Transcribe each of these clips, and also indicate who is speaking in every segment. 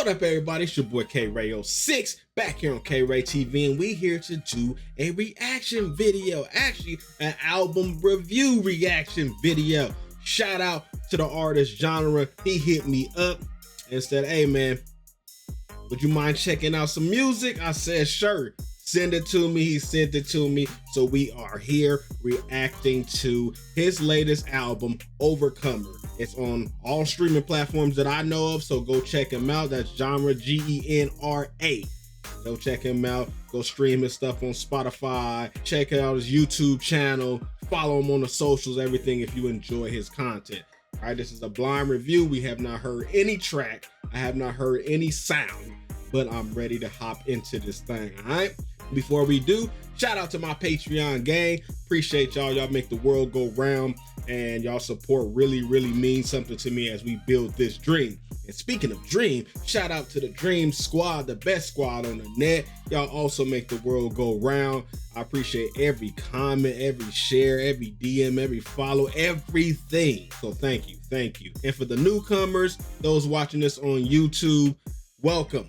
Speaker 1: What up, everybody? It's your boy K-Ray06 back here on K-RayTV, and we here to do a reaction video. Actually, an album review reaction video. Shout out to the artist Genra. He hit me up and said, "Hey man, would you mind checking out some music?" I said, "Sure." Send it to me. He sent it to me. So we are here reacting to his latest album, Overcomer. It's on all streaming platforms that I know of, so go check him out. That's Genra, Genra. Go check him out. Go stream his stuff on Spotify. Check out his YouTube channel. Follow him on the socials, everything, if you enjoy his content. All right, this is a blind review. We have not heard any track. I have not heard any sound, but I'm ready to hop into this thing, all right? Before we do, shout out to my Patreon gang. Appreciate y'all. Y'all make the world go round, and y'all support really means something to me as we build this dream. And speaking of dream, shout out to the Dream Squad, the best squad on the net. Y'all also make the world go round. I appreciate every comment, every share, every DM, every follow, everything. So thank you. And for the newcomers, those watching this on YouTube, welcome.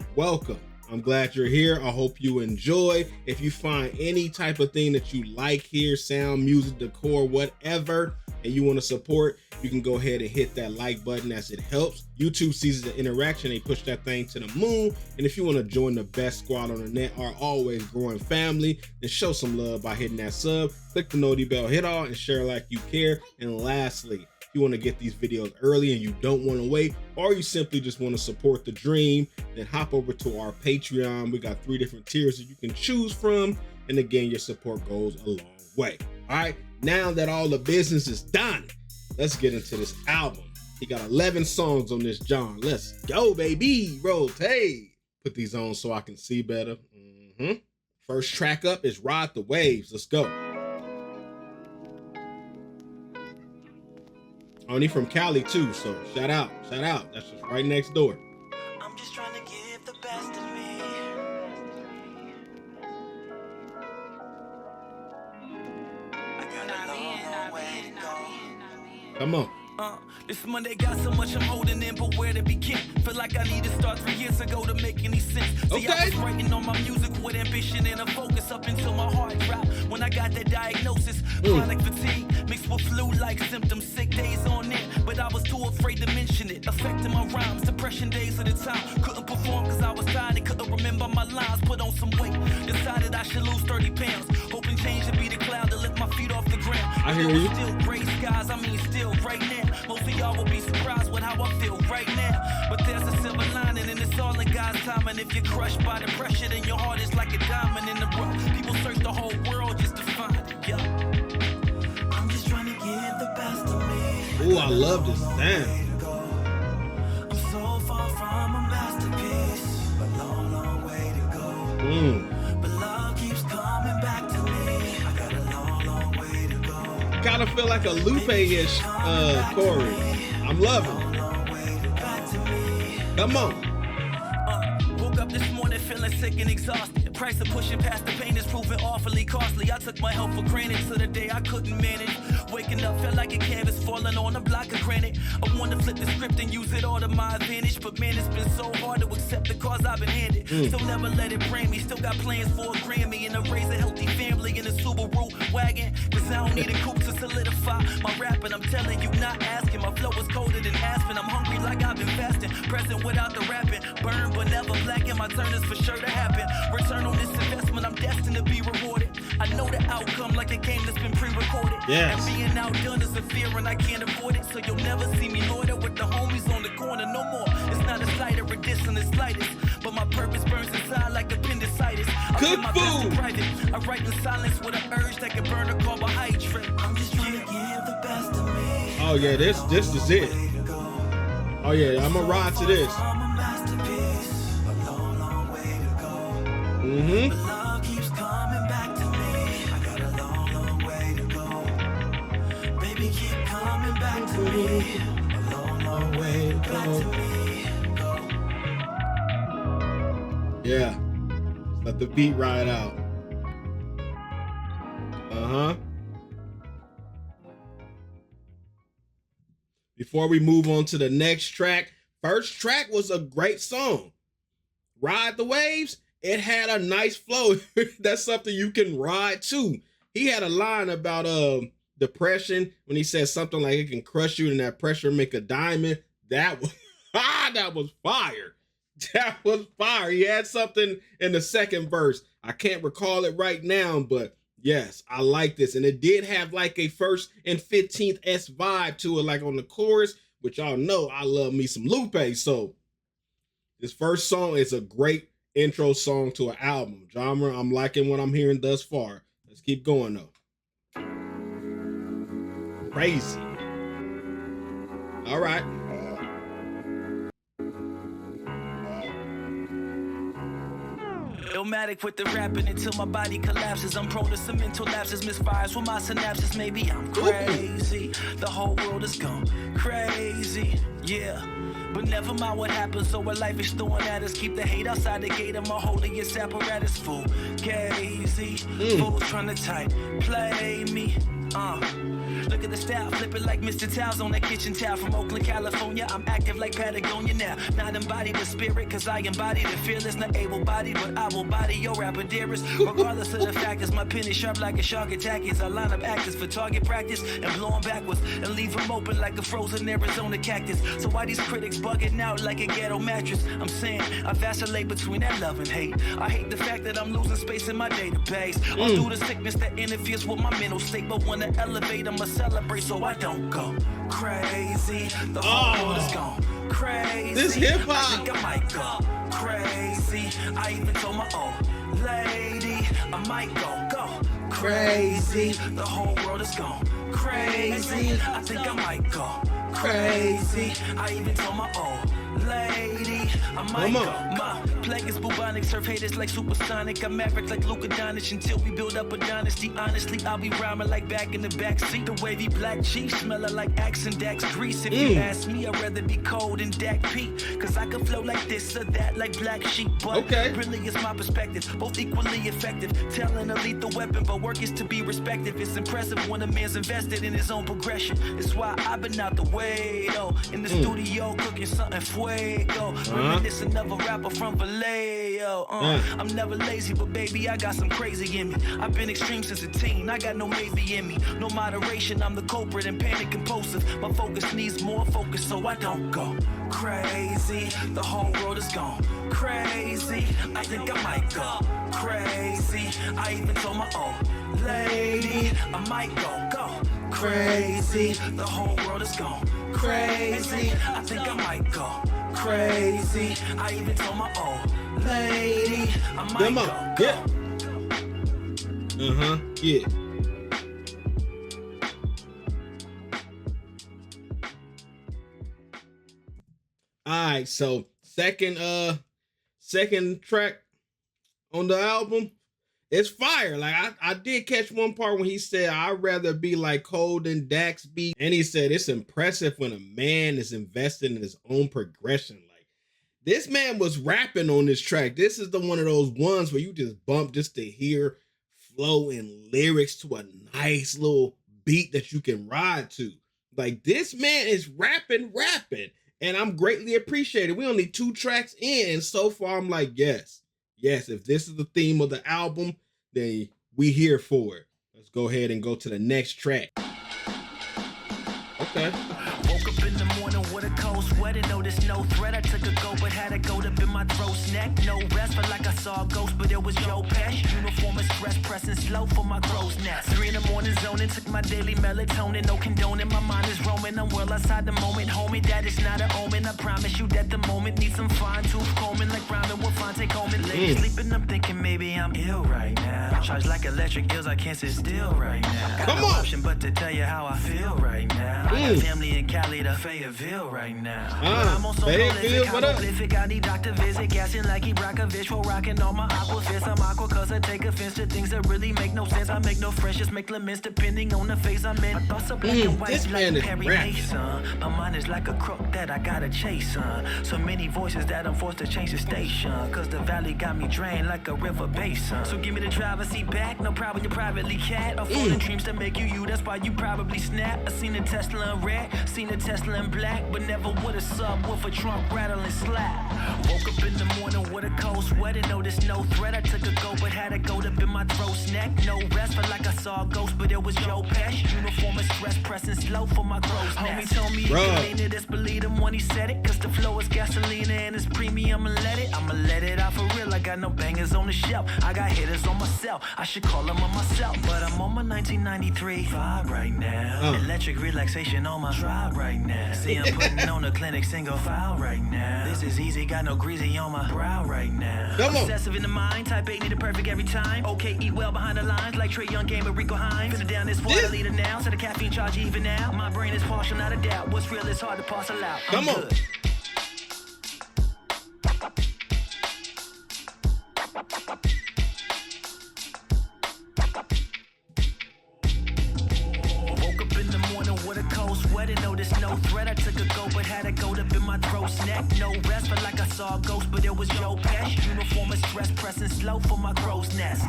Speaker 1: I'm glad you're here. I hope you enjoy. If you find any type of thing that you like here, sound, music, decor, whatever, and you want to support, you can go ahead and hit that like button as it helps. YouTube sees the interaction, they push that thing to the moon. And if you want to join the best squad on the net, our always growing family, then show some love by hitting that sub, click the noti bell, hit all, and share like you care. And lastly, you want to get these videos early and you don't want to wait, or you simply just want to support the dream, then hop over to our Patreon. We got 3 different tiers that you can choose from, and again, your support goes a long way. All right, now that all the business is done, let's get into this album. He got 11 songs on this John. Let's go, baby. Rotate. Put these on so I can see better. First track up is Ride the Waves. Let's go. Only from Cali too, so shout out. That's just right next door.
Speaker 2: I'm just trying to give the best of me. I got a long way to go.
Speaker 1: Come on.
Speaker 2: This Monday got so much I'm holding in, but where to begin? Feel like I need to start 3 years ago to make any sense. See, I was writing on my music with ambition and a focus up until my heart dropped. When I got that diagnosis, chronic fatigue mixed with flu-like symptoms, sick days on end, but I was too afraid to mention it. Affecting my rhymes, depression days at a time. Couldn't perform cause I was tired and couldn't remember my lines. Put on some weight, decided I should lose 30 pounds. Hoping change would be the cloud to lift my feet off the ground.
Speaker 1: I hear you.
Speaker 2: Still gray skies, I mean still right now. Most of y'all will be surprised with how I feel right now. But there's a silver lining and it's all in God's time. And if you're crushed by the pressure, then your heart is like a diamond in the rough. People search the whole world just to find it, yeah. I'm just trying to give the best of me.
Speaker 1: Ooh, I love this sound.
Speaker 2: I'm so far from a masterpiece, a long way to go. But love keeps coming back to me. I got a long way to go.
Speaker 1: Kind of feel like a Lupe-ish Corey. I'm loving it. Come on.
Speaker 2: Woke up this morning feeling sick and exhausted. Price of pushing past the pain is proving awfully costly. I took my health for granted till the day I couldn't manage. Waking up felt like a canvas falling on a block of granite. I wanted to flip the script and use it all to my advantage, but man, it's been so hard to accept the cause I've been handed. So never let it brain me. Still got plans for a Grammy and to raise a healthy family in a Subaru wagon. Cause I don't need a coupe to solidify my rapping. I'm telling you, not asking. My flow is colder than Aspen. I'm hungry like I've been fasting. Present without the rapping. Burn but never black, and my turn is for sure to happen. Return on this investment, I'm destined to be rewarded. I know the outcome like a game that's been pre-recorded.
Speaker 1: Yes.
Speaker 2: And being outdone is a fear and I can't afford it. So you'll never see me loiter with the homies on the corner no more. It's not a slight or a diss in the slightest, but my purpose burns inside like appendicitis.
Speaker 1: Good food.
Speaker 2: I write in silence with an urge that can burn a carbohydrate. I'm just trying to give the best of me.
Speaker 1: Oh yeah, this is it. Oh yeah, I'm gonna ride to this.
Speaker 2: Love keeps coming back to me. I got a long way to go. Baby, keep coming back to me. A long way to go.
Speaker 1: Yeah. Let the beat ride out. Before we move on to the next track, first track was a great song. Ride the Waves, it had a nice flow. That's something you can ride too. He had a line about depression when he said something like it can crush you and that pressure make a diamond. That was that was fire. That was fire. He had something in the second verse. I can't recall it right now, but yes, I like this. And it did have like a 1st and 15th S vibe to it, like on the chorus, which y'all know I love me some Lupe. So this first song is a great intro song to an album. Genre, I'm liking what I'm hearing thus far. Let's keep going though. Crazy. All right.
Speaker 2: Illmatic with the rapping until my body collapses. I'm prone to some mental lapses, misfires with my synapses. Maybe I'm crazy. The whole world is gone crazy. Yeah. But never mind what happens, so what life is throwing at us. Keep the hate outside the gate of my holiest apparatus. Full gazy. Fools trying to type, play me. Look at the style, flip it like Mr. Towels on that kitchen towel from Oakland, California. I'm active like Patagonia now. Not embodied the spirit, cause I embody the fearless. Not able-bodied, but I will body your rapper dearest. Regardless of the factors, my pen is sharp like a shark attack. As I line up actors for target practice and blow them backwards and leave them open like a frozen Arizona cactus. So why these critics bugging out like a ghetto mattress? I'm saying I vacillate between that love and hate. I hate the fact that I'm losing space in my database. All due to sickness that interferes with my mental state. But when I elevate, I'ma celebrate so I don't go crazy. The whole world is gone crazy.
Speaker 1: This hip hop.
Speaker 2: I think I might go crazy. I even told my old lady I might go crazy. The whole world is gone crazy. I think I might go crazy. I even told my old lady I might go. My plague is bubonic, surf haters like supersonic. I'm maverick like Luka Doncic until we build up a dynasty. Honestly, I'll be rhyming like back in the backseat. The wavy black Chiefs smelling like Axe and Dax grease. If you ask me, I'd rather be cold than Dak Pete. Cause I can flow like this or that, like Black Sheep. But really it's my perspective, both equally effective. Telling a lethal weapon, but work is to be respected. It's impressive when a man's invested in his own progression. It's why I've been out the way, though. In the studio, cooking something fuego. Reminisce another rapper from Vallejo. I'm never lazy, but baby, I got some crazy in me. I've been extreme since a teen, I got no maybe in me. No moderation, I'm the culprit and panic impulsive. My focus needs more focus, so I don't go crazy. The whole world is gone crazy. I think I might go crazy. I even told my old lady I might go crazy. The whole world is gone crazy. I think I might go crazy. I even told my old lady I might go.
Speaker 1: Yeah. All right, so second track on the album, it's fire. Like I did catch one part when he said I'd rather be like Cole than Dax beat, and he said it's impressive when a man is invested in his own progression. Like this man was rapping on this track. This is the one of those ones where you just bump just to hear flow and lyrics to a nice little beat that you can ride to. Like this man is rapping. And I'm greatly appreciated. We only 2 tracks in, and so far I'm like, yes, if this is the theme of the album, then we here for it. Let's go ahead and go to the next track. Okay.
Speaker 2: Woke up in the morning with a cold sweat and noticed no threat. I took a go, but had a goat up in my throat's neck. No rest, felt like I saw a ghost, but it was Joe Pesc. Uniform express, pressing slow for my crow's nest. 3 in the morning zoning, took my daily melatonin. No condoning, my mind is roaming. I'm well outside the moment, homie. That is not an omen. I promise you that the moment needs some fine tooth combing, like rhyming with Fonte Coleman. Lady sleeping, I'm thinking maybe I'm ill right now. Charged like electric eels, I can't sit still right now. Got no option but to tell you how I feel right now. I got family in Cali to Fayetteville right now. I'm on so prolific, how prolific, I need doctor visit. Gassing like Ibrahimovic, for rocking all my aqua fist. I'm aqua cause I take offense to things that really make no sense. I make no friends, just make laments depending on the phase I'm in. My thoughts are black and white like Perry Mason. My mind is like a crook that I gotta chase, so many voices that I'm forced to change the station. Cause the valley got me drained like a river basin. So give me the driver's seat back, no problem, you privately cat. Or falling dreams that make you, that's why you probably snap. I seen a Tesla in red, seen a Tesla in black, but never with a subwoofer trunk rattling slap. Woke up in the morning with a cold sweat and noticed no threat. I took a go but had a goat up in my throat's neck. No rest, felt like I saw a ghost, but it was Joe Pesc. Uniform and stress, pressing slow for my crow's nest. Homie told me you can lean to this, believe him when he said it. Cause the flow is gasoline and it's premium, I'ma let it out for real. I got no bangers on the shelf, I got hitters on myself. I should call them on myself, but I'm on my 1993 vibe right now. Electric relaxation on my drive right now. See, I'm putting on a clinic single file right now. This is easy, got no greasy on my brow right now. Obsessive in the mind, type 8 need it perfect every time. Okay, eat well behind the lines like Trey Young game with Rico Hines. Finna down this water leader now, so the caffeine charge even now. My brain is partial, not a doubt. What's real is hard to parcel out. I'm good. Woke up in the morning with a cold sweat and noticed no threat. I took a go but had a goat up in my throat's neck. No rest, felt like I saw a ghost, but it was Joe Pesc. Uniform and stress, pressing slow for my crow's nest.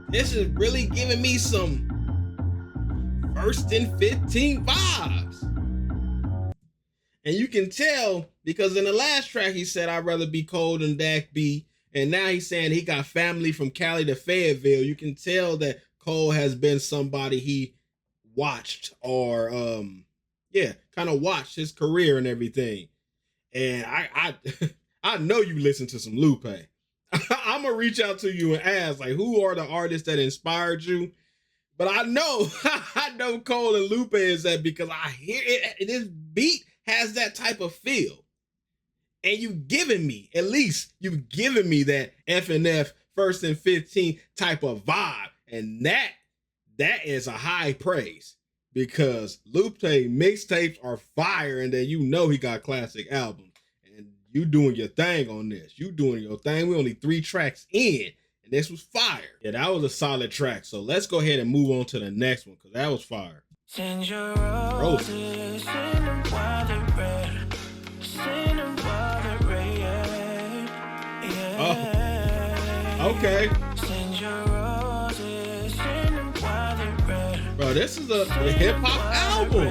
Speaker 1: This is really giving me some First and 15 vibes. And you can tell because in the last track he said I'd rather be cold than Dak B. And now he's saying he got family from Cali to Fayetteville. You can tell that Cole has been somebody he watched or kind of watched his career and everything. And I know you listen to some Lupe. I'm gonna reach out to you and ask, like, who are the artists that inspired you? But I know Cole and Lupe is that because I hear it. This beat has that type of feel, and you've given me that F&F First and 15 type of vibe, and that is a high praise because Lupe mixtapes are fire, and then he got classic albums. You doing your thing on this. You doing your thing. We only 3 tracks in, and this was fire. Yeah, that was a solid track. So let's go ahead and move on to the next one, because that was fire.
Speaker 2: Send your roses, send them while they're red. Send them while they're red. Yeah.
Speaker 1: Oh, okay.
Speaker 2: Send your roses, send them while they're red.
Speaker 1: Bro, this is a hip-hop album.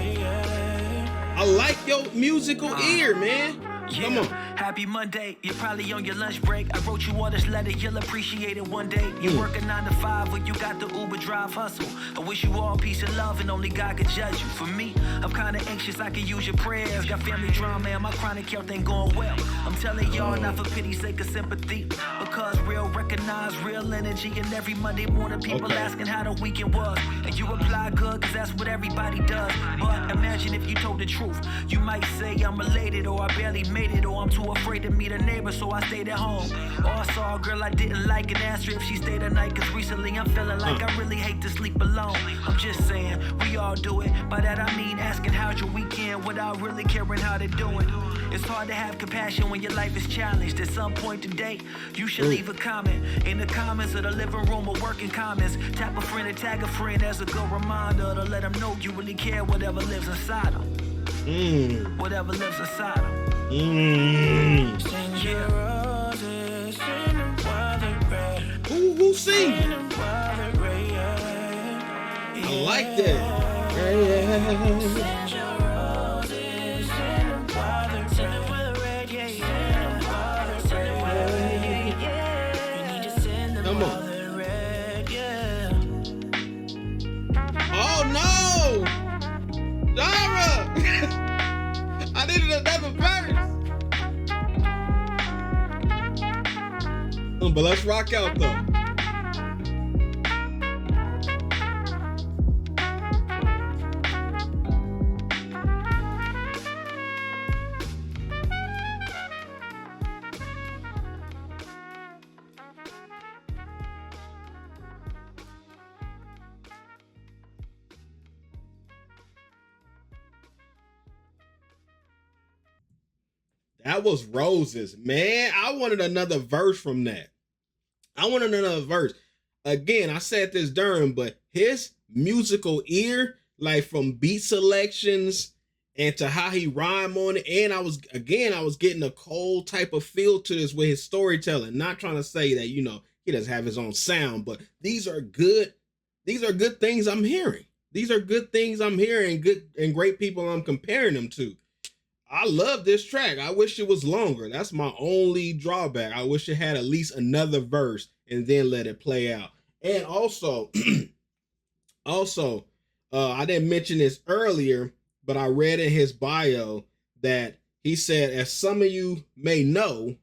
Speaker 1: I like your musical ear, man. Come on.
Speaker 2: Happy Monday, you're probably on your lunch break. I wrote you all this letter, you'll appreciate it one day. You work a 9 to 5 when you got the Uber drive hustle. I wish you all peace and love and only God could judge you. For me, I'm kinda anxious, I could use your prayers. Got family drama and my chronic health ain't going well. I'm telling y'all not for pity's sake of sympathy, because real recognize real energy. And every Monday morning people asking how the weekend was. And you reply good, cause that's what everybody does. But imagine if you told the truth. You might say I'm elated or I barely made it, or I'm too afraid to meet a neighbor, so I stayed at home. Or I saw a girl I didn't like and asked her if she stayed at night, cause recently I'm feeling like I really hate to sleep alone. I'm just saying, we all do it. By that I mean asking how's your weekend without really caring how they're doing. It's hard to have compassion when your life is challenged. At some point today, you should leave a comment in the comments of the living room or working comments. Tap a friend and tag a friend as a good reminder to let them know you really care whatever lives inside them. Whatever lives inside them. Send your roses, send them while they're red.
Speaker 1: Who singing? I like that.
Speaker 2: Send your roses, send them while they're red. Yeah, send them while they're red. Yeah. You need to send them while they're red. Yeah.
Speaker 1: Oh no! Genra! I needed another verse. But let's rock out though. That was Roses, man. I wanted another verse from that. I wanted another verse. Again, I said this during, but his musical ear, like from beat selections and to how he rhyme on it, and I was getting a Cole type of feel to this with his storytelling. Not trying to say that, he doesn't have his own sound, but these are good things I'm hearing. These are good things I'm hearing, good and great people I'm comparing them to. I love this track. I wish it was longer. That's my only drawback. I wish it had at least another verse and then let it play out. And also, I didn't mention this earlier, but I read in his bio that he said, as some of you may know,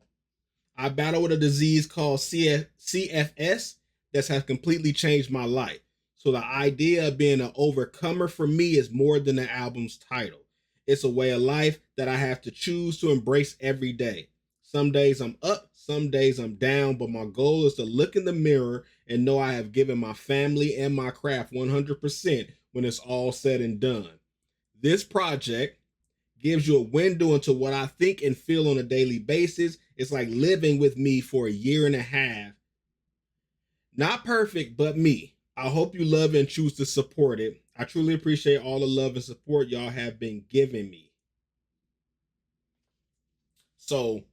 Speaker 1: I battle with a disease called CFS that has completely changed my life. So the idea of being an overcomer for me is more than the album's title. It's a way of life that I have to choose to embrace every day. Some days I'm up, some days I'm down, but my goal is to look in the mirror and know I have given my family and my craft 100% when it's all said and done. This project gives you a window into what I think and feel on a daily basis. It's like living with me for a year and a half. Not perfect, but me. I hope you love and choose to support it. I truly appreciate all the love and support y'all have been giving me. So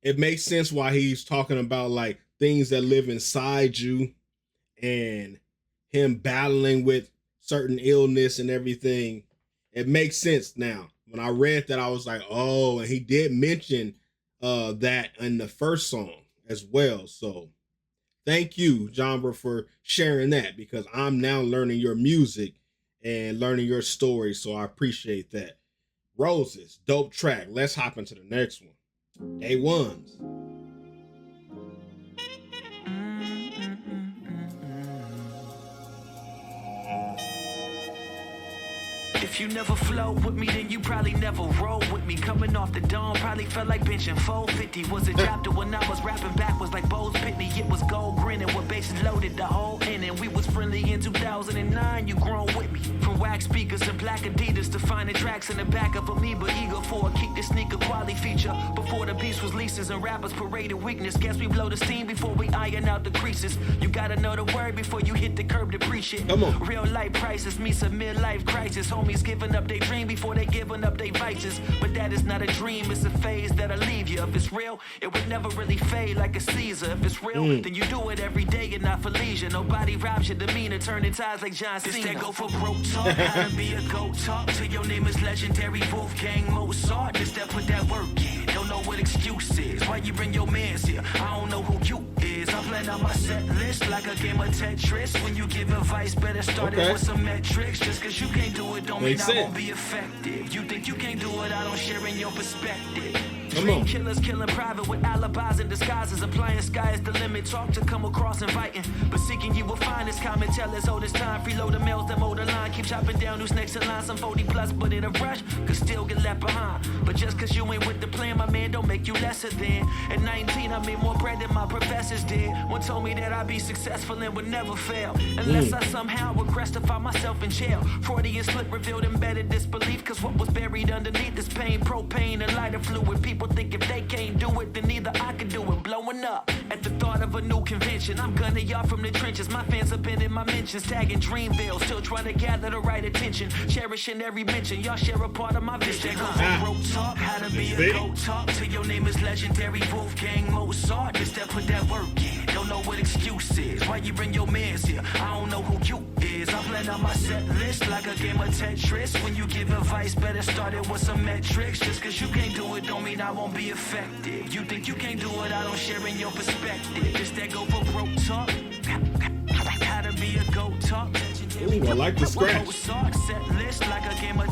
Speaker 1: it makes sense why he's talking about like things that live inside you and him battling with certain illness and everything. It makes sense now. When I read that, I was like, oh, and he did mention that in the first song as well. So thank you, Genra, for sharing that, because I'm now learning your music and learning your story. So I appreciate that. Roses, dope track. Let's hop into the next one. Day Ones.
Speaker 2: If you never flow with me, then you probably never roll with me. Coming off the dome, probably felt like benching 450. Was a chapter when I was rapping backwards like Bo's Pitney. It was gold grinning with bases loaded the whole inning. We was friendly in 2009, you grown with me. From wax speakers and black Adidas to finding tracks in the back of Amoeba. Eager for a kick the sneaker quality feature. Before the beast was leases and rappers paraded weakness. Guess we blow the steam before we iron out the creases. You gotta know the word before you hit the curb to preach it.
Speaker 1: Come on.
Speaker 2: Real life prices meets a midlife crisis. Homies giving up their dream before they giving up their vices. But that is not a dream, it's a phase that'll leave you. If it's real, it would never really fade like a Caesar. If it's real, then you do it every day and not for leisure. Nobody robs your demeanor, turning ties like John Cena. This that go for broke talk, how to be a goat talk. Till your name is legendary, Wolfgang Mozart. This that put that work in, don't know what excuse is. Why you bring your mans here? I don't know who you is. I'm playing out my set list like a game of Tetris. When you give advice, better start it with some metrics. Just cause you can't do it don't mean I won't be effective. You think you can't do it, I don't share in your perspective. Dream killers killing private with alibis and disguises. Applying sky is the limit, talk to come across inviting. But seeking you will find this common tellers. Hold this time, freeload the mails that mold the line. Keep chopping down who's next in line. Some 40 plus, but in a rush, could still get left behind. But just cause you ain't with the plan, my man, don't make you lesser than. At 19, I made more bread than my professors did. One told me that I'd be successful and would never fail. Unless I somehow regress to find myself in jail. Freudian slip revealed embedded disbelief. Cause what was buried underneath is pain, propane, and lighter fluid. People think if they can't do it, then neither I can do it. Blowing up at the thought of a new convention. I'm gunning y'all from the trenches. My fans have been in my mentions, tagging Dreamville. Still trying to gather the right attention. Cherishing every mention. Y'all share a part of my vision. Broke talk, how to be a goat talk. Till your name is legendary, Wolfgang Mozart. Just that put that work in. Don't know what excuse is. Why you bring your mans here? I don't know who you is. I'm playing out my set list like a game of Tetris. When you give advice, better start it with some metrics. Just cause you can't do it don't mean I won't be effective. You think you can't do it, I don't share in your perspective. Just that go for broke talk. How to be a goat talk.
Speaker 1: Ooh, I like the scratch.
Speaker 2: Set list like a game of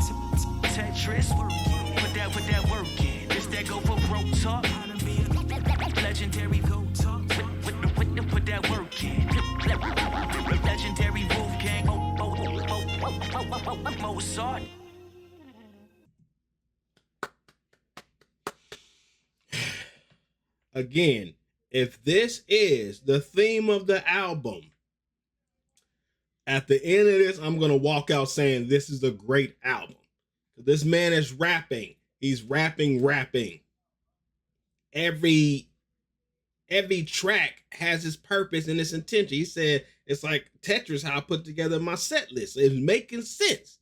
Speaker 2: Tetris. Put that work in. Just that go for broke talk. How to be a legendary goat talk. Put that work in. Legendary Wolfgang Mozart.
Speaker 1: Again, if this is the theme of the album, at the end of this, I'm going to walk out saying this is a great album. This man is rapping. He's rapping. Every track has its purpose and its intention. He said, it's like Tetris, how I put together my set list. It's making sense.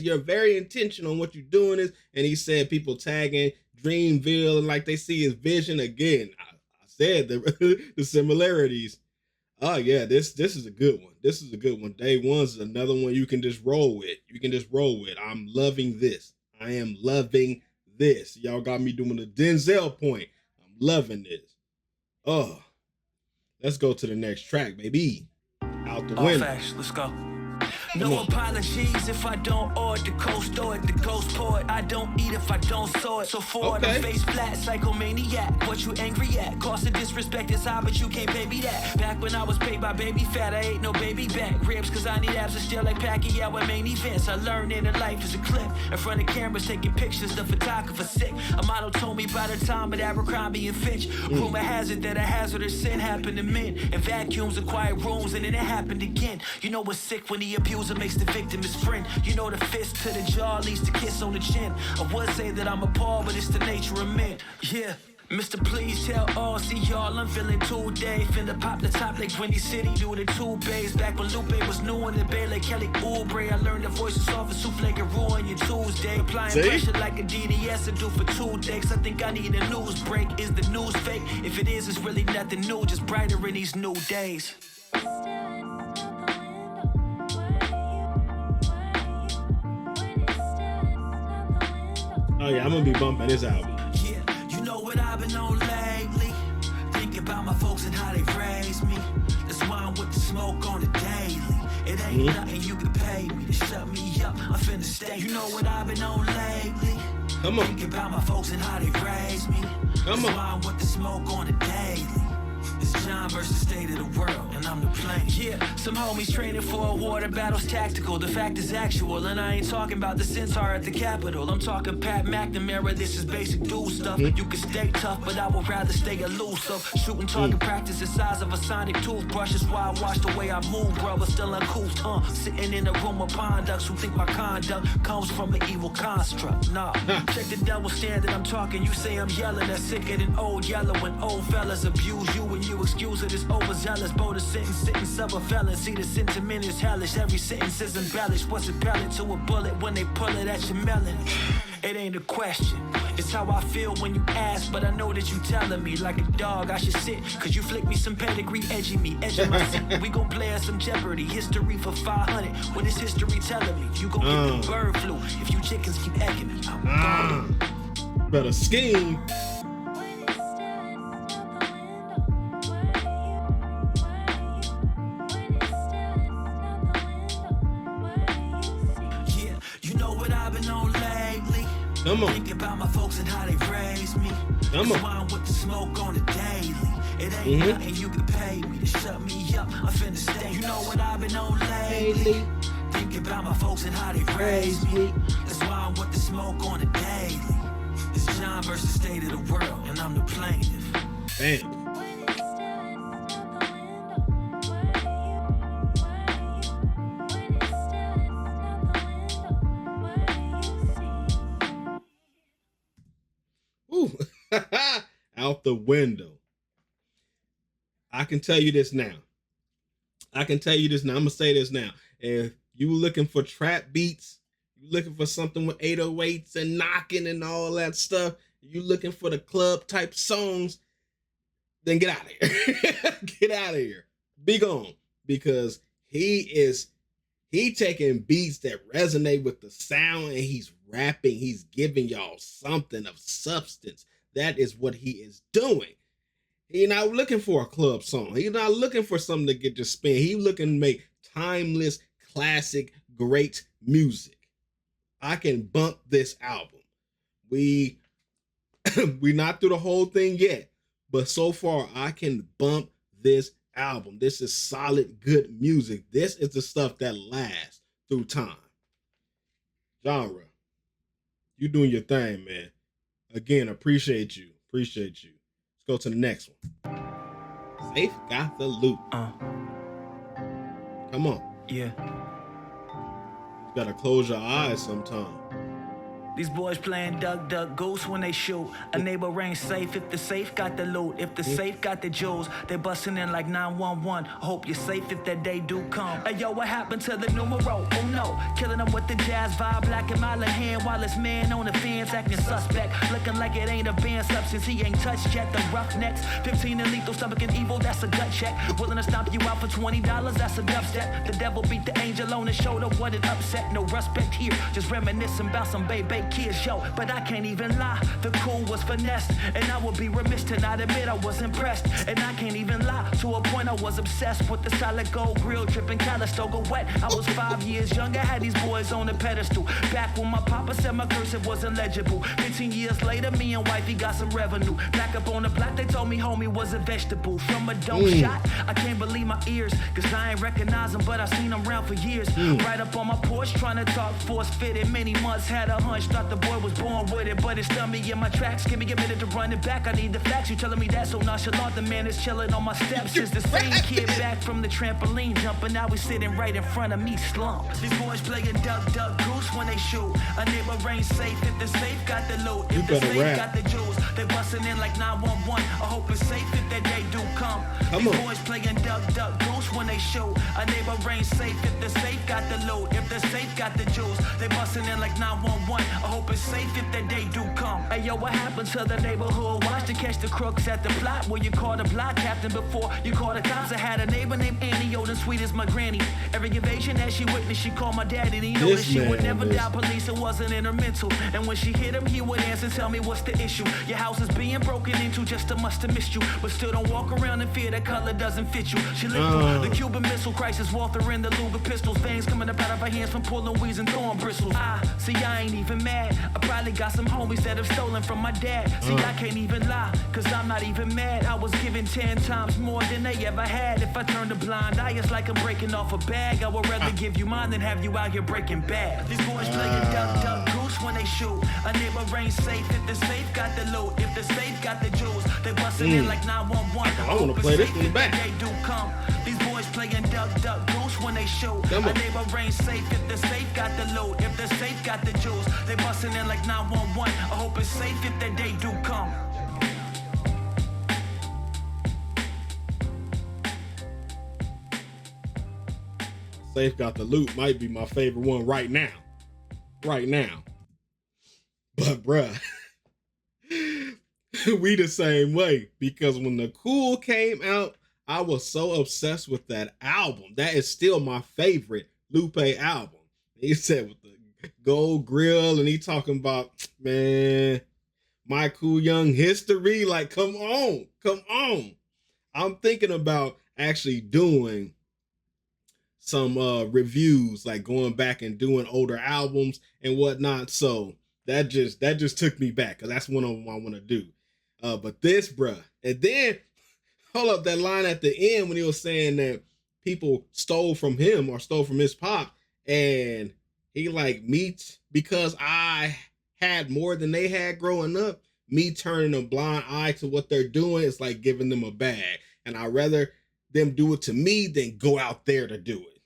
Speaker 1: You're very intentional on what you're doing is. And he said people tagging Dreamville and like they see his vision again. I said the similarities. Oh yeah, this is a good one. This is a good one. Day One's is another one you can just roll with. You can just roll with. I'm loving this. I am loving this. Y'all got me doing the Denzel point. I'm loving this. Oh, let's go to the next track, baby. Out the window.
Speaker 2: Facts. Let's go. No apologies if I don't order the coast or the ghost port. I don't eat if I don't saw it. So forward, okay. Face flat, psychomaniac. What you angry at? Cost of disrespect is high, but you can't pay me that. Back when I was paid by baby fat, I ain't no baby back. Ribs, cause I need abs to still like Pacquiao at main events. I learned in life is a clip. In front of cameras taking pictures, the photographer sick. A model told me by the time of Abercrombie and Fitch. Rumor has it that a hazardous sin happened to men. And vacuums in quiet rooms, and then it happened again. You know what's sick when the abuser makes the victim his friend. You know the fist to the jaw leads to kiss on the chin. I would say that I'm appalled, but it's the nature of men. Yeah. Mr. Please tell all, see y'all, I'm feeling 2 day. Finna pop the top like Windy City, do the 2 bays. Back when Lupe was new in the bay like Kelly Oubre. I learned the voices off of souffle can ruin your Tuesday. Applying pressure like a DDS to do for 2 days. I think I need a news break. Is the news fake? If it is, it's really nothing new, just brighter in these new days.
Speaker 1: Oh yeah, I'm gonna be bumping this album.
Speaker 2: Yeah, you know what I've been on lately. Think about my folks and how they raised me. That's why I'm with the smoke on the daily. It ain't nothing you can pay me to shut me up. I'm finna stay. You know what I've been on lately. Come on. Think about my folks and how they raised me. That's why I'm with the smoke on the daily. It's John versus state of the world, and I'm the plane. Yeah, some homies training for a war, the battle's tactical, the fact is actual. And I ain't talking about the centaur at the Capitol. I'm talking Pat McNamara, this is basic dude stuff. You can stay tough, but I would rather stay elusive. Shooting target practice the size of a sonic toothbrush is why I watch the way I move, brother. Still uncouth, sitting in a room of conducts who think my conduct comes from an evil construct. Nah, check the double standard I'm talking. You say I'm yelling, that's sicker than old yellow when old fellas abuse you and you excuse it is overzealous. Bold a sentence of a felon. See the sentiment is hellish. Every sentence is embellished. What's a pellet to a bullet when they pull it at your melon? It ain't a question. It's how I feel when you ask, but I know that you telling me like a dog I should sit. Cause you flick me some pedigree, edging me, edging my seat. We gon' play us some Jeopardy. History for 500. What is history telling me? You gon' get the bird flu. If you chickens keep egging me, I'm gone.
Speaker 1: Better scheme. Come on.
Speaker 2: Think about my folks and how they raised me. Come on. Why I'm with the smoke on the daily. It ain't nothing you can pay me to shut me up. I'm finna stay. You know what I've been on lately. Think about my folks and how they raised me. That's why I'm with the smoke on the daily. It's John versus state of the world, and I'm the plaintiff.
Speaker 1: Bam. Out the window. I can tell you this now. I'm gonna say this now. If you looking for trap beats, you looking for something with 808s and knocking and all that stuff, you looking for the club type songs, then get out of here. Get out of here. Be gone. Because he taking beats that resonate with the sound and he's rapping. He's giving y'all something of substance. That is what he is doing. He's not looking for a club song. He's not looking for something to get just spin. He's looking to make timeless, classic, great music. I can bump this album. We not through the whole thing yet, but so far I can bump this album. This is solid, good music. This is the stuff that lasts through time. Genre, you doing your thing, man. Again, appreciate you. Let's go to the next one. Safe got the loot. Come on.
Speaker 2: Yeah.
Speaker 1: You gotta close your eyes sometime.
Speaker 2: These boys playing duck, duck, goose when they shoot. A neighbor ain't safe if the safe got the loot. If the safe got the jewels, they busting in like 911. Hope you're safe if that day do come. Hey yo, what happened to the numero? Oh no, killing them with the jazz vibe, black and mile in hand, while his man on the fence acting suspect, looking like it ain't a banned substance he ain't touched yet. The roughnecks, 15 in lethal, stomach and evil, that's a gut check. Willing to stomp you out for $20, that's a dubstep. The devil beat the angel on his shoulder, what an upset. No respect here, just reminiscing about some baby kids, yo. But I can't even lie, the cool was finessed, and I would be remiss to not admit I was impressed. And I can't even lie, to a point I was obsessed with the solid gold grill, dripping Calistoga wet. I was 5 years younger, had these boys on the pedestal. Back when my papa said my cursive wasn't legible. 15 years later, me and wifey got some revenue. Back up on the block, they told me homie was a vegetable. From a dope shot, I can't believe my ears, cause I ain't recognize him, but I seen him around for years. Right up on my porch, trying to talk force fitted. Many months, had a hunch, thought the boy was born with it, but it stunned me in my tracks. Give me a minute to run it back, I need the facts. You telling me that so nonchalant, the man is chilling on my steps. Is the same kid back from the trampoline jumping, now he's sitting right in front of me slumped. These boys playing duck, duck, goose when they shoot. A neighbor ain't safe if the safe got the loot. If the safe got the jewels, they busting in like 911. I hope it's safe if that day do come. These boys playing duck, duck, goose when they shoot. A neighbor ain't safe if the safe got the loot. If the safe got the jewels, they busting in like 911. I hope it's safe if that day do come. Hey yo, what happened to the neighborhood watch to catch the crooks at the plot where you called a block captain before you called the cops? I had a neighbor named Annie, old and sweet as my granny. Every evasion that she witnessed, she called my dad, and he knew that she would never die police. It wasn't in her mental, and when she hit him, he would answer, tell me what's the issue. Your house is being broken into, just must have missed you, but still don't walk around in fear that color doesn't fit you. She lived through the Cuban Missile Crisis, Walther and the Luger pistols, veins coming up out of her hands from pulling weeds and thorn bristles. See, I ain't even mad. I probably got some homies that have stolen from my dad. See, I can't even lie, cause I'm not even mad. I was given 10 times more than they ever had. If I turned a blind eye, it's like I'm breaking off a bag. I would rather give you mine than have you out here breaking bad. These boys playing duck, duck, goose when they shoot. A neighbor ain't safe if the safe got the loot. If the safe got the jewels, they busting in like 911.
Speaker 1: I wanna play this in the back.
Speaker 2: They do come. These boys playing duck, duck, goose when they shoot. A neighbor ain't safe if the safe got the loot. If the safe got the jewels, they busting in like 911. I hope it's safe if that day do come.
Speaker 1: Safe got the loot might be my favorite one right now. Right now. But bruh, we the same way, because when the Cool came out, I was so obsessed with that album. That is still my favorite Lupe album. He said with the gold grill, and he talking about, man, my Cool Young history. Like, come on, come on. I'm thinking about actually doing some reviews, like going back and doing older albums and whatnot. So that just took me back, because that's one of them I want to do. But this, bruh, and then hold up, that line at the end when he was saying that people stole from him or stole from his pop, and he like, me, because I had more than they had growing up, me turning a blind eye to what they're doing is like giving them a bag, and I'd rather them do it to me than go out there to do it.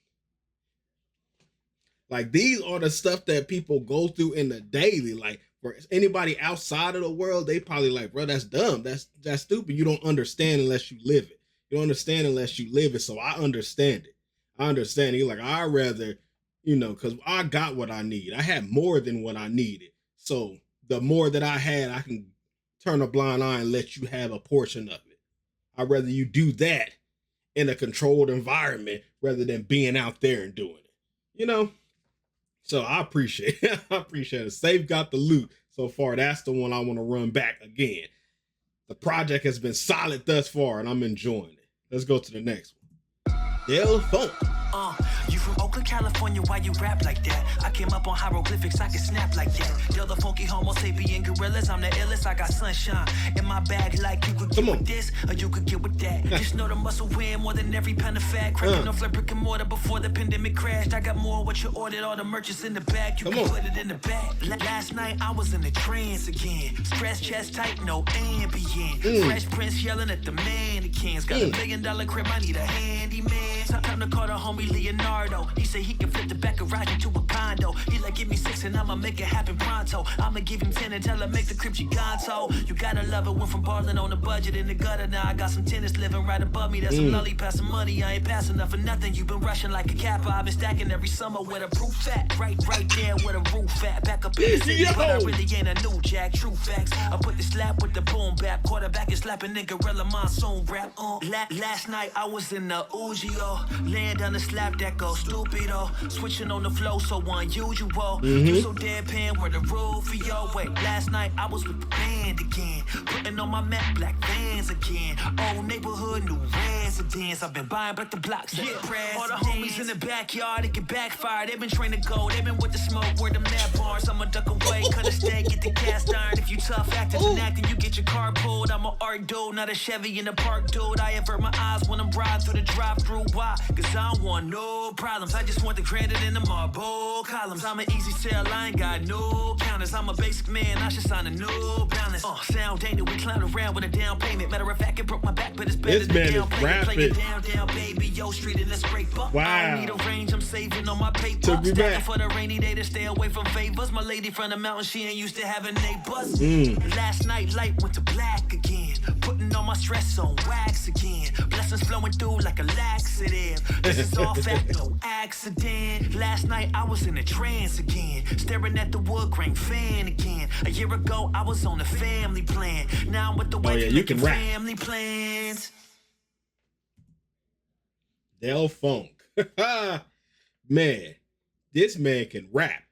Speaker 1: Like, these are the stuff that people go through in the daily. Like, for anybody outside of the world, they probably like, bro, that's dumb. That's stupid. You don't understand unless you live it. You don't understand unless you live it. So I understand it. I understand it. Like, I'd rather, because I got what I need. I had more than what I needed. So the more that I had, I can turn a blind eye and let you have a portion of it. I'd rather you do that in a controlled environment rather than being out there and doing it, So I appreciate it. I appreciate it. Safe got the loot so far. That's the one I want to run back again. The project has been solid thus far, and I'm enjoying it. Let's go to the next one. Del Funk.
Speaker 2: You from Oakland, California, why you rap like that? I came up on hieroglyphics, I can snap like that. Del the funky homo sapien gorillas, I'm the illest, I got sunshine in my bag, like you could get with this, or you could get with that. Just know the muscle weighing more than every pound of fat. Cracking off like brick and mortar before the pandemic crashed. I got more what you ordered, all the merchants in the bag, you can put it in the bag. Last night, I was in a trance again. Stress chest tight, no ambient. Fresh Prince yelling at the mannequins. Got $1 million crib, I need a handyman. Time to call the homie Leonardo. He say he can flip the back garage into a condo. He like, give me 6 and I'ma make it happen pronto. I'ma give him 10 and tell him make the crib Giganto. You gotta love it, went from ballin' on the budget in the gutter. Now I got some tenants living right above me. That's some lolly passing money. I ain't passing up for nothing. You been rushing like a kappa. I've been stacking every summer with a proof at. Right there with a roof at. Back up in the city, but I really ain't a new jack. True facts. I put the slap with the boom bap. Quarterback is slapping nigga Gorilla Monsoon rap. Last night I was in the Ugio. Laying down the slap that goes stupido. Switching on the flow so unusual. You so deadpan where the roof for yo. Wait, last night I was with the band again. Putting on my Mac Black Vans again. Old neighborhood, new residence. I've been buying back the blocks. Yeah, all the homies in the backyard, it can backfire. They been trained to go, they been with the smoke, where them nap bars. I'ma duck away, cut a steak, get the cast iron. If you tough acting and acting, you get your car pulled. I'm an art dude, not a Chevy in the park dude. I avert my eyes when I'm riding through the drive-through. Why? Cause I don't want no problems. I just want the granite in the marble columns. I'm an easy sell, I ain't got no counters. I'm a basic man, I should sign a new balance. Sound ain't it, we clown around with a down payment. Matter of fact, it broke my back, but it's better than down payment. Play it down, baby, yo, street in the scrape up.
Speaker 1: Wow.
Speaker 2: I don't need a range, I'm saving on my paper. Stacking for the rainy day to stay away from favors. My lady from the mountain, she ain't used to having neighbors. Last night, light went to black again. Putting all my stress on wax again. Blessings flowing through like a laxative. This is all fact, no accident. Last night, I was in a trance again. Staring at the wood grain fan again. A year ago, I was on a family plan. Now I'm with the wife making family plans.
Speaker 1: Del Funk. Man, this man can rap.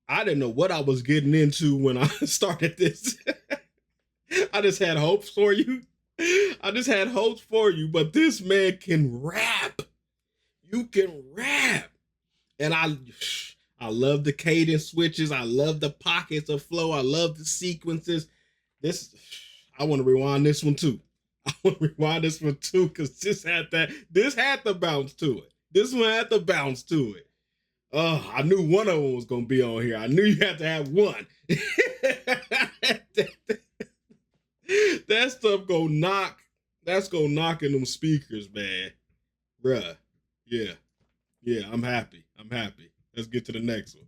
Speaker 1: I didn't know what I was getting into when I started this. I just had hopes for you. But this man can rap. You can rap. And I love the cadence switches. I love the pockets of flow. I love the sequences. I want to rewind this one too. Because this had the bounce to it. This one had the bounce to it. Oh, I knew one of them was gonna be on here. I knew you had to have one. That stuff go knock. That's gonna knock in them speakers, man. Bruh. Yeah. I'm happy. Let's get to the next one.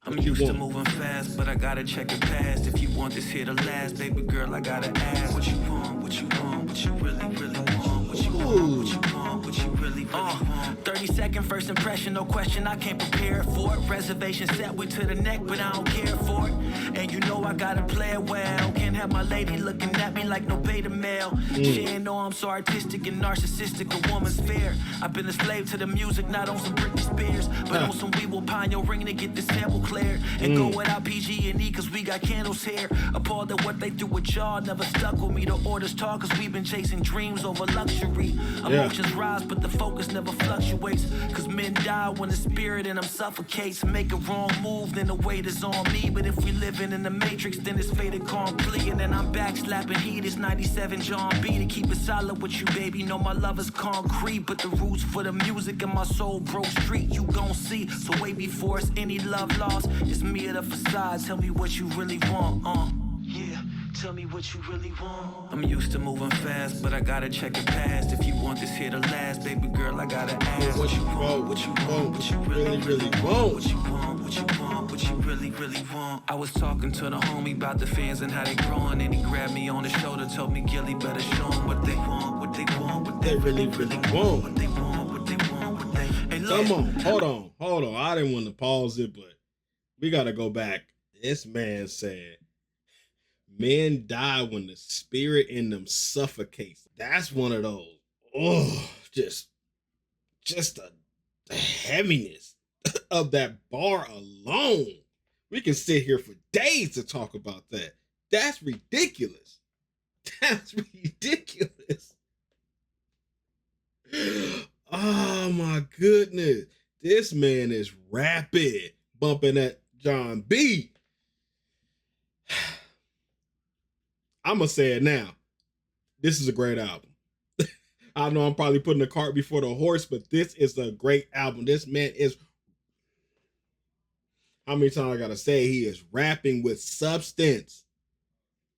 Speaker 2: I'm used to moving fast, but I gotta check it past. If you want this here to last, baby girl, I gotta ask. What you want, what you really want, what you want, what you really want. 30-second first impression, no question, I can't prepare for it. Reservation set way to the neck, but I don't care for it. And you know I gotta play it well. Can't have my lady looking at me like no beta male. She ain't know I'm so artistic and narcissistic, a woman's fair. I've been a slave to the music, not on some Britney Spears, but on some We Will Pine Your Ring to get this sample clear. And go without PG&E cause we got candles here. Appalled at what they do with y'all, never stuck with me. The orders talk cause we've been chasing dreams over luxury. Emotions rise but the focus never fluctuates. Cause men die when the spirit in them suffocates. Make a wrong move then the weight is on me. But if we living in the matrix then it's faded complete. And then I'm back slapping heat, it's 97 John B. To keep it solid with you baby, know my love is concrete. But the roots for the music and my soul broke street you gon' see. So way before it's any love lost, it's me at the facade, tell me what you really want, yeah, tell me what you really want. I'm used to moving fast, but I gotta check it past. If you want this here to last, baby girl, I gotta ask. What you want, what you really want. What you want, what you really want. I was talking to the homie about the fans and how they growing. And he grabbed me on the shoulder, told me Gilly better show them what they want, what they really want. What they want, what they want. Hey,
Speaker 1: come on, hold on. I didn't want to pause it, but we gotta go back. This man said, men die when the spirit in them suffocates. That's one of those. Oh, just the heaviness of that bar alone. We can sit here for days to talk about that. That's ridiculous. Oh my goodness. This man is rapid, bumping that John B. I'm going to say it now. This is a great album. I know I'm probably putting the cart before the horse, but this is a great album. This man is, how many times I got to say, he is rapping with substance.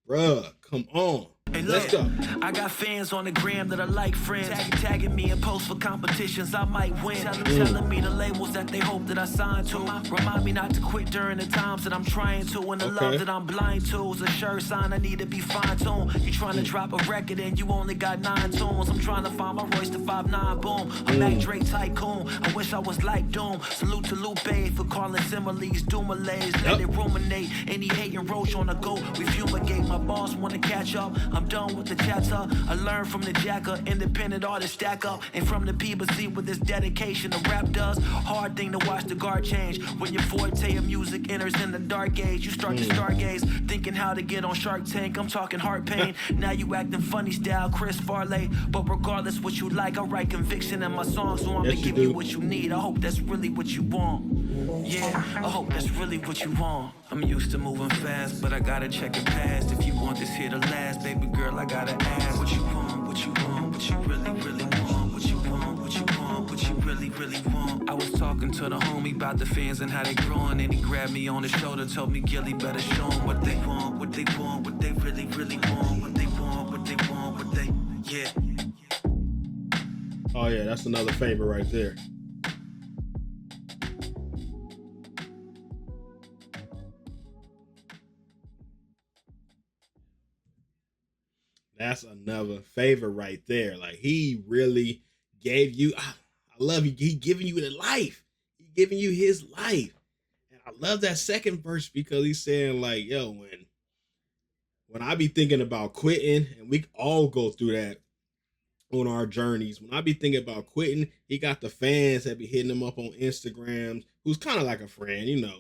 Speaker 1: Bruh, Come on.
Speaker 2: Hey,
Speaker 1: Let's
Speaker 2: look,
Speaker 1: go.
Speaker 2: I got fans on the gram that are like friends, tagging me in posts for competitions I might win. Telling me the labels that they hope that I sign to. Remind me not to quit during the times that I'm trying to. And the love that I'm blind to is a sure sign I need to be fine-tuned. You trying to drop a record and you only got 9 tunes. I'm trying to find my Royce to 5'9", boom. I'm that Drake tycoon. I wish I was like Doom. Salute to Lupe for calling similes Dumalays. Let it ruminate. Any hating roach on the go. We fumigate. My boss wanna catch up. I'm done with the chatter. I learned from the jacker, independent artist stack up, and from the PBC with this dedication the rap does. Hard thing to watch the guard change when your forte of music enters in the dark age. You start to stargaze, thinking how to get on Shark Tank. I'm talking heart pain. Now you acting funny style, Chris Farley. But regardless what you like, I write conviction in my songs, so I'ma give you what you need. I hope that's really what you want. Yeah, I hope that's really what you want. I'm used to moving fast, but I gotta check it past. If you want this here to last, baby girl, I gotta ask what you want, what you want, what you really, really want, what you want, what you want, what you really, really want. I was talking to the homie about the fans and how they growing, and he grabbed me on the shoulder, told me, Gilly, better show them what they want, what they want, what they really, really want, what they want, what they want, what they, yeah.
Speaker 1: Oh yeah, that's another favorite right there. That's another favorite right there. Like, he really gave you, I love he giving you the life. He giving you his life. And I love that second verse because he's saying like, yo, when I be thinking about quitting, and we all go through that on our journeys. When I be thinking about quitting, he got the fans that be hitting him up on Instagrams, who's kind of like a friend, you know,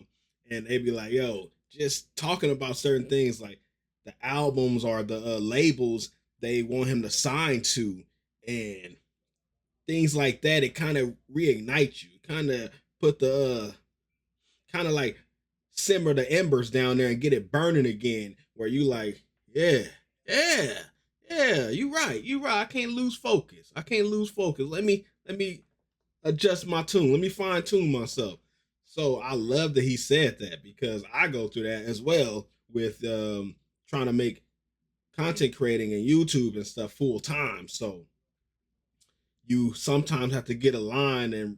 Speaker 1: and they be like, yo, just talking about certain things like the albums or the labels they want him to sign to and things like that. It kind of reignites you, kind of put the kind of like simmer the embers down there and get it burning again, where you like, yeah, you right. I can't lose focus. Let me adjust my tune. Let me fine tune myself. So I love that he said that, because I go through that as well with trying to make content creating and YouTube and stuff full time. So you sometimes have to get aligned and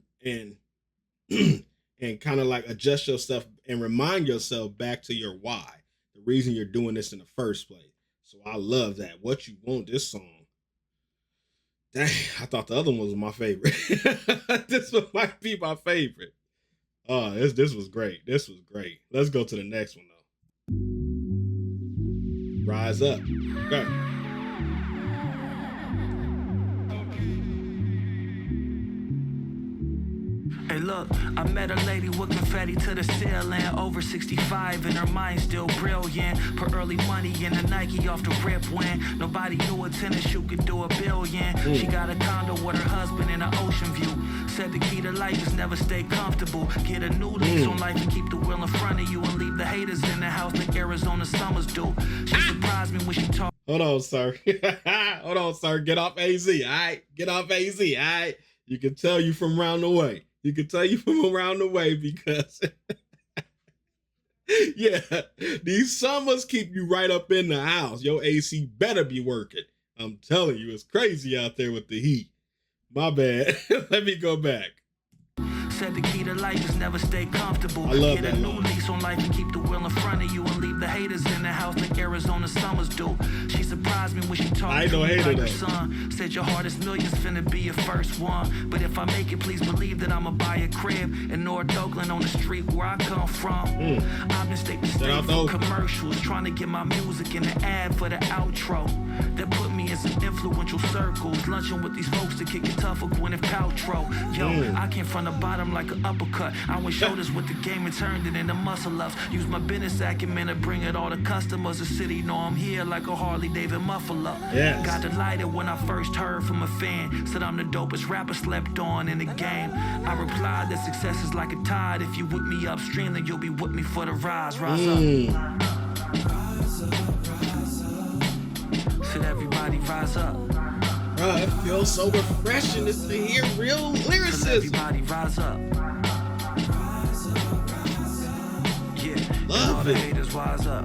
Speaker 1: and kind of like adjust yourself and remind yourself back to your why, the reason you're doing this in the first place. So I love that. What You Want, this song. Dang, I thought the other one was my favorite. This one might be my favorite. Oh, this was great. This was great. Let's go to the next one though. Rise Up. Go.
Speaker 2: Hey look, I met a lady with confetti to the ceiling, over 65 and her mind still brilliant. Put early money in the Nike off the rip when nobody knew a tennis shoe could do $1 billion. She got a condo with her husband in an ocean view. Said the key to life is never stay comfortable. Get a new lease on life and keep the wheel in front of you, and leave the haters in the house like Arizona summers do. She surprised me when she talked.
Speaker 1: Hold on, sir. Hold on, sir. Get off AZ, all right? Get off AZ, all right? You can tell you from around the way. Because yeah, these summers keep you right up in the house. Your AC better be working. I'm telling you, it's crazy out there with the heat. My bad. Let me go back.
Speaker 2: Said the key to life is never stay comfortable.
Speaker 1: I love
Speaker 2: Get
Speaker 1: that
Speaker 2: a new
Speaker 1: line.
Speaker 2: lease on life and keep the wheel in front of you, and leave the haters in the house like Arizona summers do. She surprised me when she talked to me like her son. Said your hardest million's finna be your first one. But if I make it, please believe that I'ma buy a crib in North Oakland on the street where I come from. I've been state to state for commercials, trying to get my music in the ad for the outro. That put me in some influential circles, lunching with these folks to kick it tough with Gwyneth Paltrow. Yo, I came from the bottom like an uppercut. I went shoulders with the game and turned it into muscle ups. Use my business acumen to bring it all to customers. The city know I'm here like a Harley David muffler.
Speaker 1: Yes.
Speaker 2: Got delighted when I first heard from a fan. Said I'm the dopest rapper slept on in the game. I replied that success is like a tide. If you with me upstream, then you'll be with me for the rise. Rise up. Said everybody rise up.
Speaker 1: It feels so refreshing just to hear real lyricism.
Speaker 2: Everybody rise up. Yeah,
Speaker 1: love
Speaker 2: all
Speaker 1: it.
Speaker 2: the haters rise up.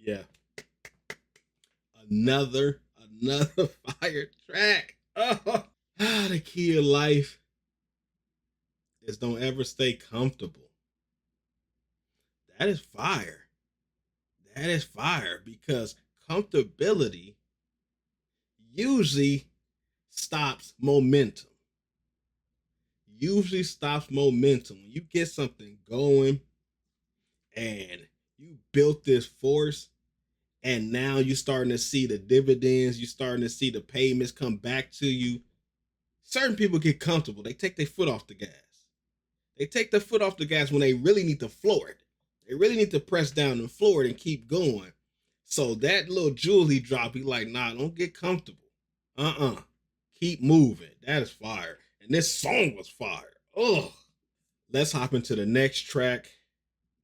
Speaker 1: Yeah. Another fire track. Oh, the key of life is don't ever stay comfortable. That is fire. That is fire because comfortability usually stops momentum. Usually stops momentum. When you get something going and you built this force, and now you're starting to see the dividends, you're starting to see the payments come back to you. Certain people get comfortable. They take their foot off the gas. They take their foot off the gas when they really need to floor it. They really need to press down and floor it and keep going. So that little jewel he dropped, he like, nah, don't get comfortable. Keep moving. That is fire. And this song was fire. Oh, let's hop into the next track.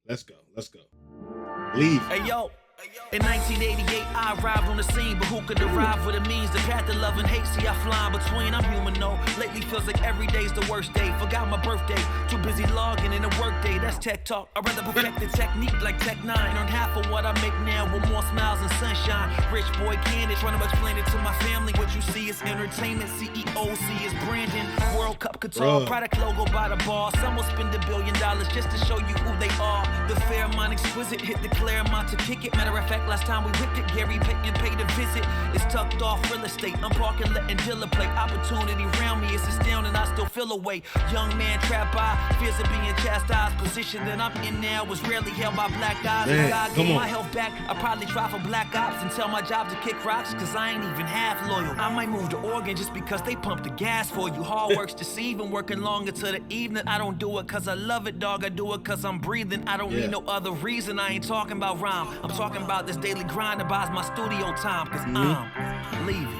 Speaker 1: Let's go. Leave.
Speaker 2: Hey, yo. In 1988, I arrived on the scene, but who could arrive with it means? The path to love and hate, see I fly in between. I'm human, no. Lately feels like every day's the worst day. Forgot my birthday, too busy logging in a work day. That's tech talk. I'd rather perfect the technique like Tech 9. Earn half of what I make now with more smiles and sunshine. Rich boy candid, trying to explain it to my family. What you see is entertainment, CEOC is branding. World Cup Qatar, product logo by the bar. Some will spend $1 billion just to show you who they are. The Fairmont exquisite, hit the Claremont to kick it. Matter of fact, last time we whipped it, Gary Payton paid a visit. It's tucked off real estate. I'm parking, letting dealer play. Opportunity around me is astounding. I still feel away. Young man trapped by fears of being chastised. Position that I'm in now was rarely held by black eyes.
Speaker 1: Man,
Speaker 2: God gave my health back. I probably try for black ops and tell my job to kick rocks, cause I ain't even half loyal. I might move to Oregon just because they pump the gas for you. Hard work's deceiving, working longer to the evening. I don't do it cause I love it, dog. I do it cause I'm breathing. I don't need no other reason. I ain't talking about rhyme. I'm talking about this daily grind that buys my studio time, cause I'm leaving.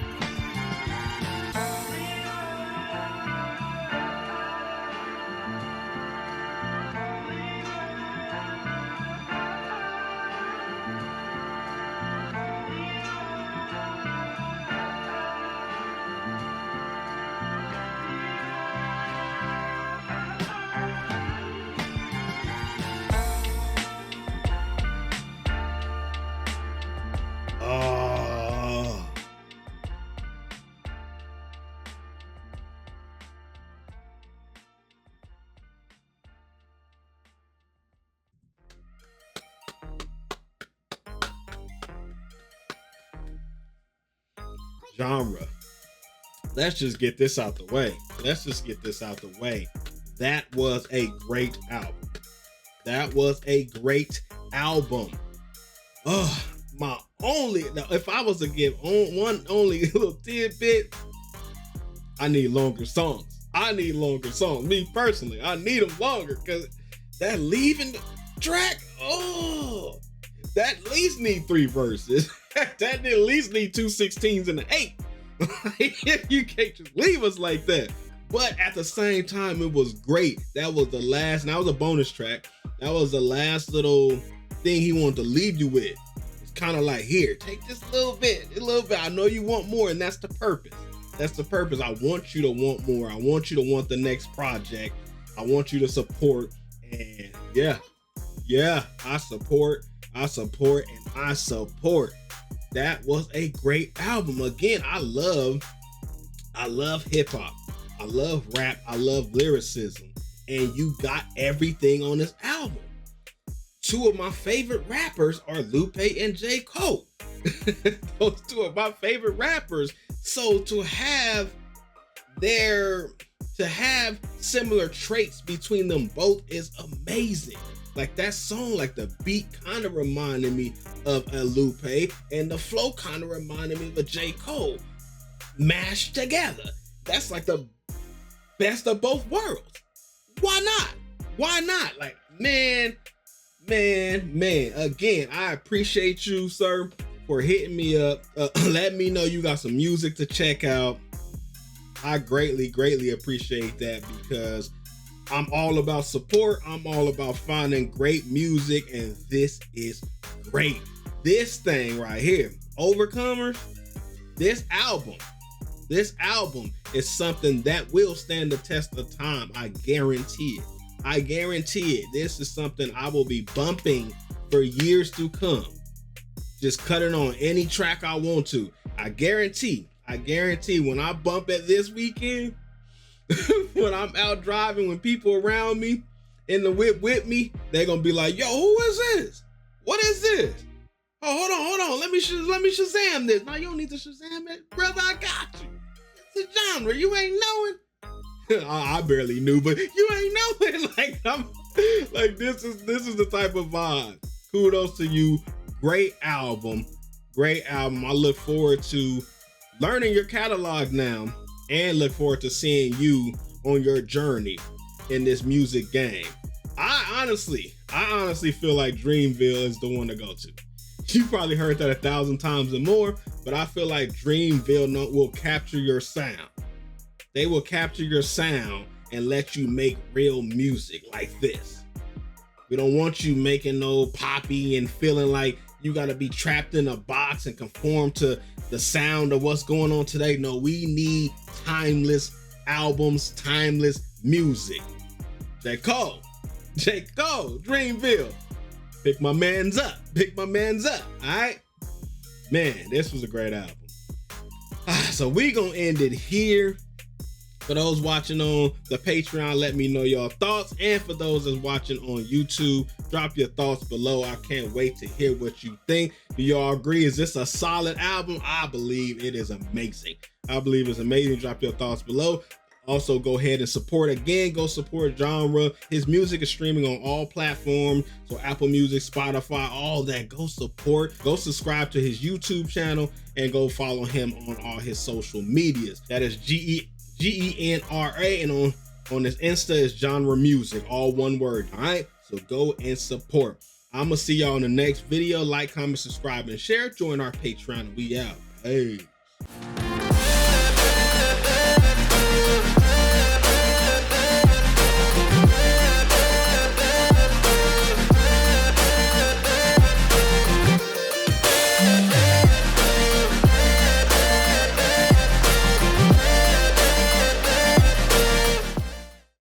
Speaker 1: Genre. Let's just get this out the way. That was a great album. Oh, if I was to give one only little tidbit, I need longer songs. Me personally, I need them longer because that leaving track, that at least need 3 verses. That at least need 2 16s and an 8. You can't just leave us like that. But at the same time, it was great. That was the last, and that was a bonus track. That was the last little thing he wanted to leave you with. It's kind of like, here, take this a little bit. I know you want more, and that's the purpose. I want you to want more. I want you to want the next project. I want you to support. And yeah, I support. That was a great album. Again, I love hip hop. I love rap. I love lyricism. And you got everything on this album. 2 of my favorite rappers are Lupe and J. Cole. Those 2 are my favorite rappers. So to have similar traits between them both is amazing. Like that song, like the beat kind of reminded me of a Lupe and the flow kind of reminded me of a J. Cole mashed together. That's like the best of both worlds. Why not? Like, man. Again, I appreciate you, sir, for hitting me up. Let me know you got some music to check out. I greatly appreciate that because I'm all about support. I'm all about finding great music, and this is great. This thing right here, Overcomers, this album is something that will stand the test of time. I guarantee it. This is something I will be bumping for years to come. just cut it on any track I want to. I guarantee when I bump at this weekend, when I'm out driving, when people around me in the whip with me, they're gonna be like, yo, who is this? What is this? Oh, hold on. Let me Shazam this. No, you don't need to Shazam it. Brother, I got you. It's a genre. You ain't knowing. I barely knew, but you ain't knowing. Like, I'm like, this is the type of vibe. Kudos to you. Great album. I look forward to learning your catalog now and look forward to seeing you on your journey in this music game. I honestly feel like Dreamville is the one to go to. You probably heard that 1,000 times or more, but I feel like Dreamville will capture your sound. They will capture your sound and let you make real music like this. We don't want you making no poppy and feeling like you gotta be trapped in a box and conform to the sound of what's going on today. No, we need timeless albums, timeless music. J. Cole, Dreamville. Pick my mans up, all right? Man, this was a great album. So we gonna end it here. For those watching on the Patreon, let me know your thoughts. And for those that's watching on YouTube, drop your thoughts below. I can't wait to hear what you think. Do y'all agree? Is this a solid album? I believe it is amazing. Drop your thoughts below. Also, go ahead and support. Again, go support Genra. His music is streaming on all platforms. So Apple Music, Spotify, all that. Go support. Go subscribe to his YouTube channel and go follow him on all his social medias. That is Genra. And on his Insta is Genra Music. All one word. All right. So go and support. I'm going to see y'all in the next video. Like, comment, subscribe, and share. Join our Patreon. We out. Hey.